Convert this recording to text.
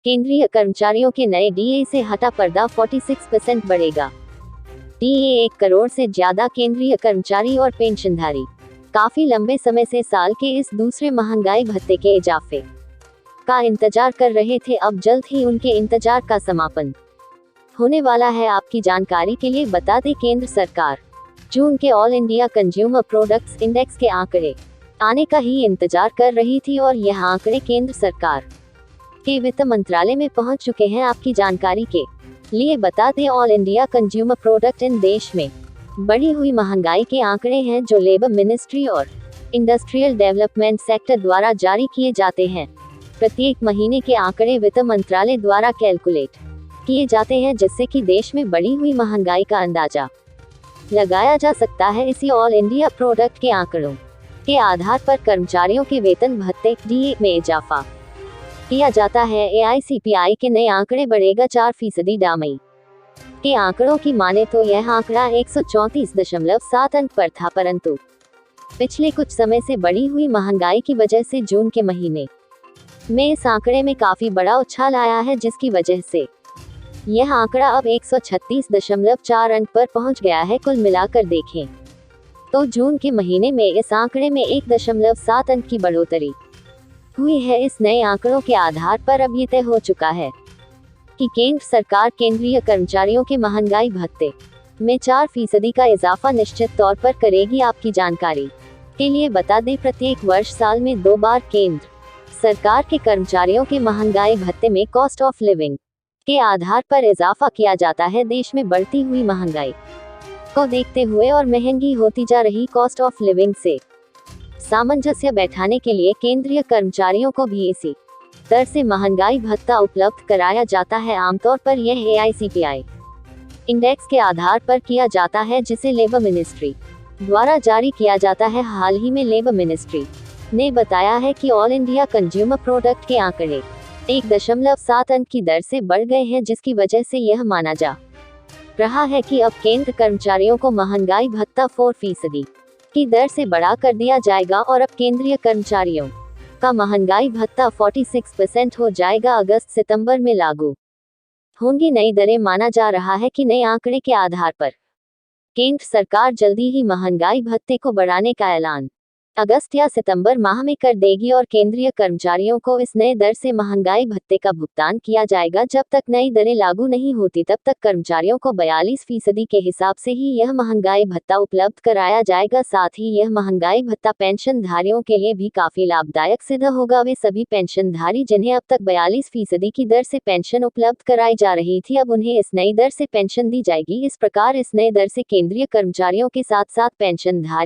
केंद्रीय कर्मचारियों के नए डीए से हटा पर्दा, 46% बढ़ेगा। डीए 1 करोड़ से ज्यादा केंद्रीय कर्मचारी और पेंशनधारी काफी लंबे समय से साल के इस दूसरे महंगाई भत्ते के इजाफे का इंतजार कर रहे थे। अब जल्द ही उनके इंतजार का समापन होने वाला है। आपकी जानकारी के लिए बता दें, केंद्र सरकार जून के all India consumer products index के आंकड़े आने का ही इंतजार कर रही थी और यह आंकड़े केंद्र सरकार के वित्त मंत्रालय में पहुंच चुके हैं। आपकी जानकारी के लिए बता दें, all India consumer product in देश में बढ़ी हुई महंगाई के आंकड़े हैं जो लेबर मिनिस्ट्री और इंडस्ट्रियल डेवलपमेंट सेक्टर द्वारा जारी किए जाते हैं। प्रत्येक महीने के आंकड़े वित्त मंत्रालय द्वारा कैलकुलेट किए जाते हैं, जिससे कि देश में बढ़ी हुई महंगाई का अंदाजा लगाया जा सकता है। इसी ऑल इंडिया प्रोडक्ट के आंकड़ों के आधार पर कर्मचारियों के वेतन भत्ते डीए में इजाफा किया जाता है। एआईसीपीआई के नए आंकड़े बढ़ेगा 4% मई के आंकड़ों की माने तो यह आंकड़ा 134.7 अंक पर था, परंतु पिछले कुछ समय से बढ़ी हुई महंगाई की वजह से जून के महीने में इस आंकड़े में काफी बड़ा उछाल आया है, जिसकी वजह से यह आंकड़ा अब 136.4 अंक पर पहुंच गया है। कुल मिलाकर देखें तो जून के महीने में इस आंकड़े में 1.7 अंक की बढ़ोतरी हुई है। इस नए आंकड़ों के आधार पर अब ये तय हो चुका है कि केंद्र सरकार केंद्रीय कर्मचारियों के महंगाई भत्ते में 4% का इजाफा निश्चित तौर पर करेगी। आपकी जानकारी के लिए बता दें, प्रत्येक वर्ष साल में 2 बार केंद्र सरकार के कर्मचारियों के महंगाई भत्ते में कॉस्ट ऑफ लिविंग के आधार पर इजाफा किया जाता है। देश में बढ़ती हुई महंगाई को देखते हुए और महंगी होती जा रही कॉस्ट ऑफ लिविंग से सामंजस्य बैठाने के लिए केंद्रीय कर्मचारियों को भी इसी दर से महंगाई भत्ता उपलब्ध कराया जाता है। आमतौर पर यह एआईसीपीआई इंडेक्स के आधार पर किया जाता है, जिसे लेबर मिनिस्ट्री द्वारा जारी किया जाता है। हाल ही में लेबर मिनिस्ट्री ने बताया है कि ऑल इंडिया कंज्यूमर प्रोडक्ट के आंकड़े 1.7 अंक की दर से बढ़ गए हैं, जिसकी वजह से यह माना जा रहा है कि अब केंद्र कर्मचारियों को महंगाई भत्ता 4% की दर से बढ़ा कर दिया जाएगा और अब केंद्रीय कर्मचारियों का महंगाई भत्ता 46% हो जाएगा। अगस्त सितंबर में लागू होंगी नई दरें। माना जा रहा है कि नए आंकड़े के आधार पर केंद्र सरकार जल्दी ही महंगाई भत्ते को बढ़ाने का ऐलान अगस्त या सितंबर माह में कर देगी और केंद्रीय कर्मचारियों को इस नए दर से महंगाई भत्ते का भुगतान किया जाएगा। जब तक नई दरें लागू नहीं होती तब तक कर्मचारियों को 42% के हिसाब से ही यह महंगाई भत्ता उपलब्ध कराया जाएगा। साथ ही यह महंगाई भत्ता पेंशनधारियों के लिए भी काफी लाभदायक सिद्ध होगा। वे सभी पेंशनधारी जिन्हें अब तक 42% की दर से पेंशन उपलब्ध कराई जा रही थी, अब उन्हें इस नई दर से पेंशन दी जाएगी। इस प्रकार इस नए दर से केंद्रीय कर्मचारियों के साथ साथ पेंशनधारी